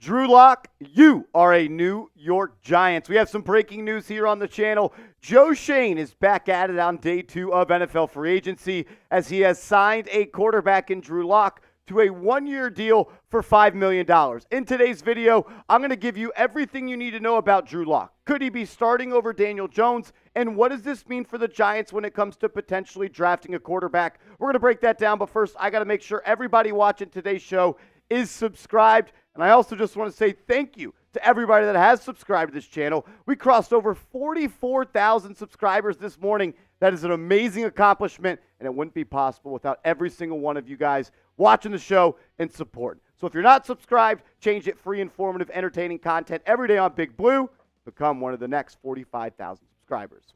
Drew Lock, you are a New York Giants. We have some breaking news here on the channel. Joe Schoen is back at it on day 2 of NFL free agency as he has signed a quarterback in Drew Lock to a 1-year deal for $5 million. In today's video, I'm going to give you everything you need to know about Drew Lock. Could he be starting over Daniel Jones? And what does this mean for the Giants when it comes to potentially drafting a quarterback? We're going to break that down, but first, I got to make sure everybody watching today's show is subscribed. And I also just want to say thank you to everybody that has subscribed to this channel. We crossed over 44,000 subscribers this morning. That is an amazing accomplishment, and it wouldn't be possible without every single one of you guys watching the show and support. So if you're not subscribed, change it. Free, informative, entertaining content every day on Big Blue. Become one of the next 45,000 subscribers.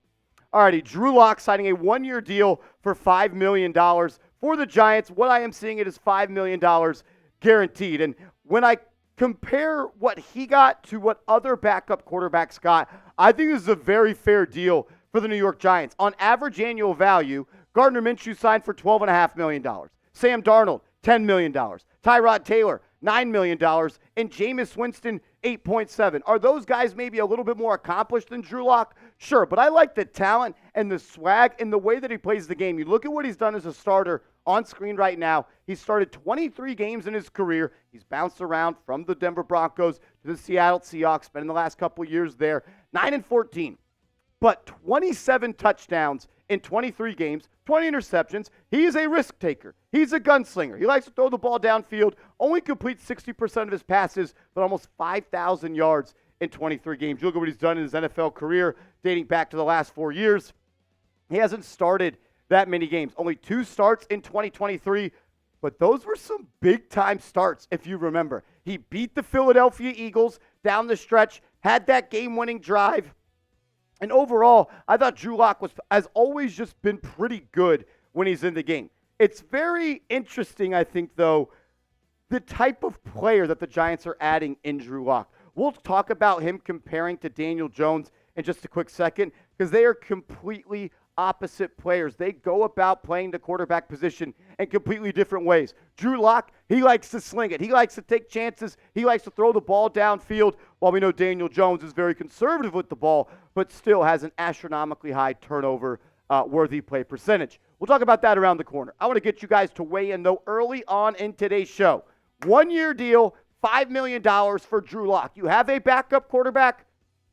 Alrighty, Drew Lock signing a 1-year deal for $5 million for the Giants. What I am seeing it is $5 million guaranteed. And when I compare what he got to what other backup quarterbacks got, I think this is a very fair deal for the New York Giants. On average annual value, Gardner Minshew signed for $12.5 million. Sam Darnold, $10 million. Tyrod Taylor, $9 million. And Jameis Winston, $8.7 million. Are those guys maybe a little bit more accomplished than Drew Lock? Sure, but I like the talent and the swag and the way that he plays the game. You look at what he's done as a starter on screen right now. He's started 23 games in his career. He's bounced around from the Denver Broncos to the Seattle Seahawks, spending the last couple of years there. 9-14, but 27 touchdowns in 23 games, 20 interceptions. He is a risk taker. He's a gunslinger. He likes to throw the ball downfield, only completes 60% of his passes, but almost 5,000 yards in 23 games. You look at what he's done in his NFL career, dating back to the last 4 years. He hasn't started that many games. Only 2 starts in 2023, but those were some big-time starts, if you remember. He beat the Philadelphia Eagles down the stretch, had that game-winning drive, and overall, I thought Drew Lock has always just been pretty good when he's in the game. It's very interesting, I think, though, the type of player that the Giants are adding in Drew Lock. We'll talk about him comparing to Daniel Jones in just a quick second because they are completely opposite players. They go about playing the quarterback position in completely different ways. Drew Lock, he likes to sling it. He likes to take chances. He likes to throw the ball downfield, while we know Daniel Jones is very conservative with the ball, but still has an astronomically high turnover worthy play percentage. We'll talk about that around the corner. I want to get you guys to weigh in, though, early on in today's show. 1-year deal, $5 million for Drew Lock. You have a backup quarterback,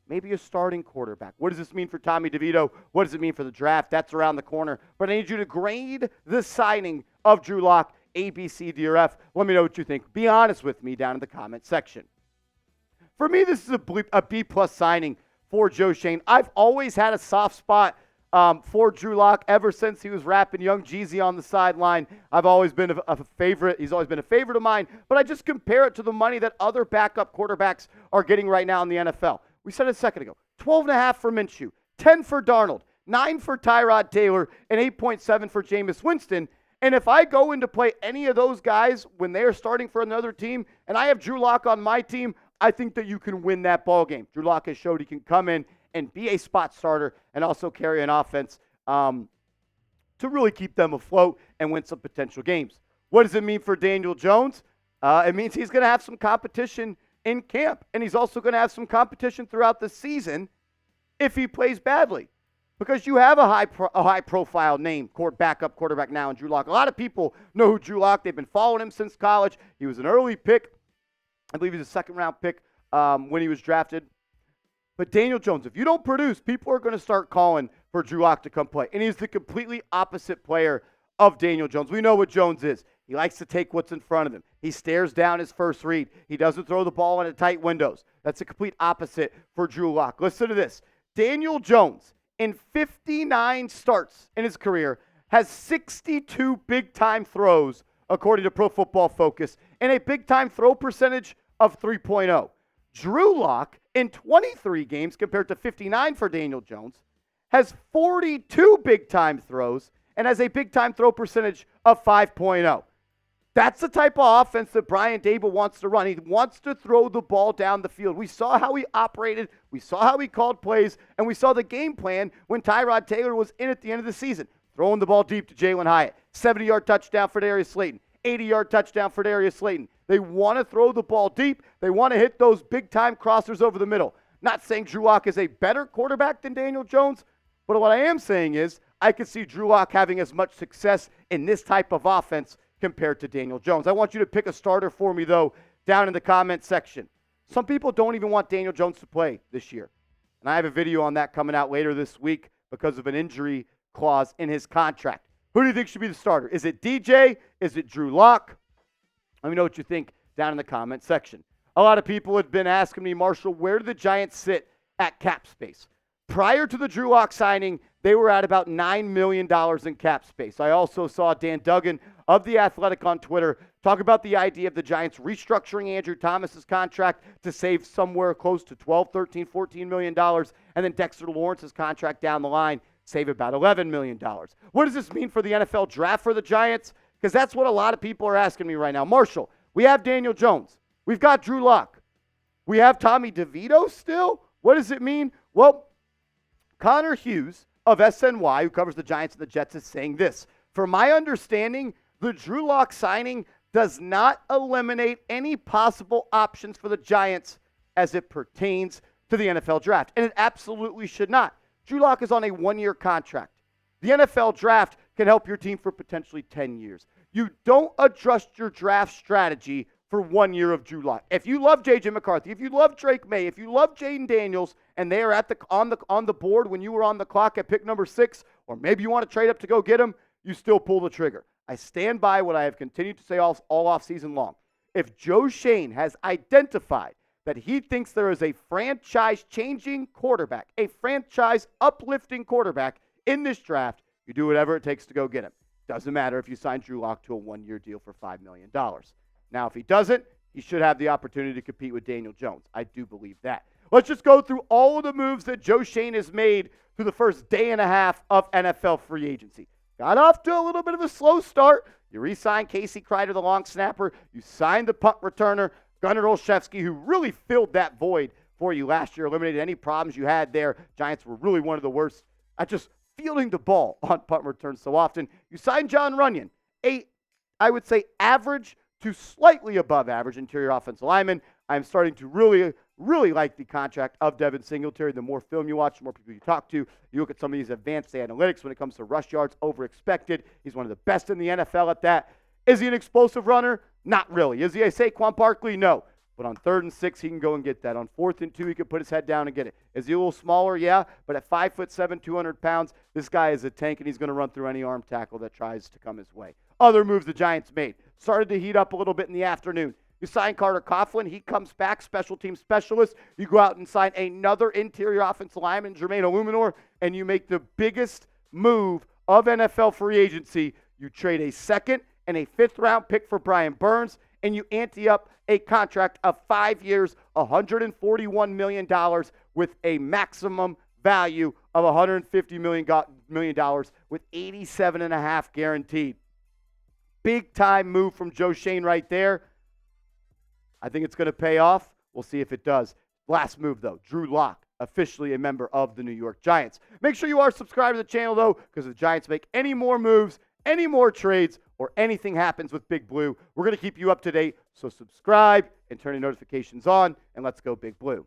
maybe a starting quarterback. What does this mean for Tommy DeVito? What does it mean for the draft? That's around the corner. But I need you to grade the signing of Drew Lock, A, B, C, D, or F. Let me know what you think. Be honest with me down in the comment section. For me, this is a B-plus signing for Joe Schoen. I've always had a soft spot for Drew Lock ever since he was rapping Young Jeezy on the sideline. I've always been a favorite. He's always been a favorite of mine. But I just compare it to the money that other backup quarterbacks are getting right now in the NFL. We said it a second ago. 12.5 for Minshew, 10 for Darnold, 9 for Tyrod Taylor, and 8.7 for Jameis Winston. And if I go in to play any of those guys when they are starting for another team, and I have Drew Lock on my team, I think that you can win that ball game. Drew Lock has showed he can come in and be a spot starter and also carry an offense to really keep them afloat and win some potential games. What does it mean for Daniel Jones? It means he's going to have some competition in camp, and he's also going to have some competition throughout the season if he plays badly, because you have a high-profile name, backup quarterback now in Drew Lock. A lot of people know who Drew Lock. They've been following him since college. He was an early pick. I believe he was a second-round pick when he was drafted. But Daniel Jones, if you don't produce, people are going to start calling for Drew Lock to come play, and he's the completely opposite player of Daniel Jones. We know what Jones is. He likes to take what's in front of him. He stares down his first read. He doesn't throw the ball into tight windows. That's a complete opposite for Drew Lock. Listen to this. Daniel Jones, in 59 starts in his career, has 62 big-time throws, according to Pro Football Focus, and a big-time throw percentage of 3.0. Drew Lock, in 23 games, compared to 59 for Daniel Jones, has 42 big-time throws and has a big-time throw percentage of 5.0. That's the type of offense that Brian Daboll wants to run. He wants to throw the ball down the field. We saw how he operated. We saw how he called plays. And we saw the game plan when Tyrod Taylor was in at the end of the season. Throwing the ball deep to Jalen Hyatt. 70-yard touchdown for Darius Slayton. 80-yard touchdown for Darius Slayton. They want to throw the ball deep. They want to hit those big-time crossers over the middle. Not saying Drew Lock is a better quarterback than Daniel Jones, but what I am saying is I could see Drew Lock having as much success in this type of offense compared to Daniel Jones. I want you to pick a starter for me, though, down in the comment section. Some people don't even want Daniel Jones to play this year. And I have a video on that coming out later this week because of an injury clause in his contract. Who do you think should be the starter? Is it DJ? Is it Drew Lock? Let me know what you think down in the comment section. A lot of people have been asking me, Marshall, where do the Giants sit at cap space? Prior to the Drew Lock signing, they were at about $9 million in cap space. I also saw Dan Duggan of The Athletic on Twitter talk about the idea of the Giants restructuring Andrew Thomas's contract to save somewhere close to $12, $13, $14 million, and then Dexter Lawrence's contract down the line, save about $11 million. What does this mean for the NFL draft for the Giants? Because that's what a lot of people are asking me right now. Marshall, we have Daniel Jones. We've got Drew Lock. We have Tommy DeVito still? What does it mean? Well, Connor Hughes of SNY, who covers the Giants and the Jets, is saying this. For my understanding, the Drew Lock signing does not eliminate any possible options for the Giants as it pertains to the NFL draft. And it absolutely should not. Drew Lock is on a one-year contract. The NFL draft can help your team for potentially 10 years. You don't adjust your draft strategy for 1 year of Drew Lock. If you love J.J. McCarthy, if you love Drake May, if you love Jaden Daniels, and they are on the board when you were on the clock at pick number 6, or maybe you want to trade up to go get him, you still pull the trigger. I stand by what I have continued to say all offseason long. If Joe Schoen has identified that he thinks there is a franchise-changing quarterback, a franchise-uplifting quarterback in this draft, you do whatever it takes to go get him. Doesn't matter if you sign Drew Lock to a one-year deal for $5 million. Now, if he doesn't, he should have the opportunity to compete with Daniel Jones. I do believe that. Let's just go through all of the moves that Joe Schoen has made through the first day and a half of NFL free agency. Got off to a little bit of a slow start. You re-signed Casey Kreider, the long snapper. You signed the punt returner, Gunnar Olszewski, who really filled that void for you last year, eliminated any problems you had there. Giants were really one of the worst at just fielding the ball on punt returns so often. You signed John Runyon, I would say average to slightly above average interior offensive lineman. I'm starting to really like the contract of Devin Singletary. The more film you watch, the more people you talk to, you look at some of these advanced analytics when it comes to rush yards over expected. He's one of the best in the NFL at that. Is he an explosive runner? Not really. Is he a Saquon Barkley? No. But on 3rd and 6, he can go and get that. On 4th and 2, he can put his head down and get it. Is he a little smaller? Yeah. But at 5'7", 200 pounds, this guy is a tank, and he's going to run through any arm tackle that tries to come his way. Other moves the Giants made. Started to heat up a little bit in the afternoon. You sign Carter Coughlin. He comes back, special team specialist. You go out and sign another interior offensive lineman, Jermaine Illuminor, and you make the biggest move of NFL free agency. You trade a 2nd and a 5th-round pick for Brian Burns, and you ante up a contract of 5 years, $141 million with a maximum value of $150 million with $87.5 guaranteed. Big-time move from Joe Schoen right there. I think it's going to pay off. We'll see if it does. Last move, though. Drew Lock, officially a member of the New York Giants. Make sure you are subscribed to the channel, though, because if the Giants make any more moves, any more trades, or anything happens with Big Blue, we're going to keep you up to date. So subscribe and turn your notifications on, and let's go Big Blue.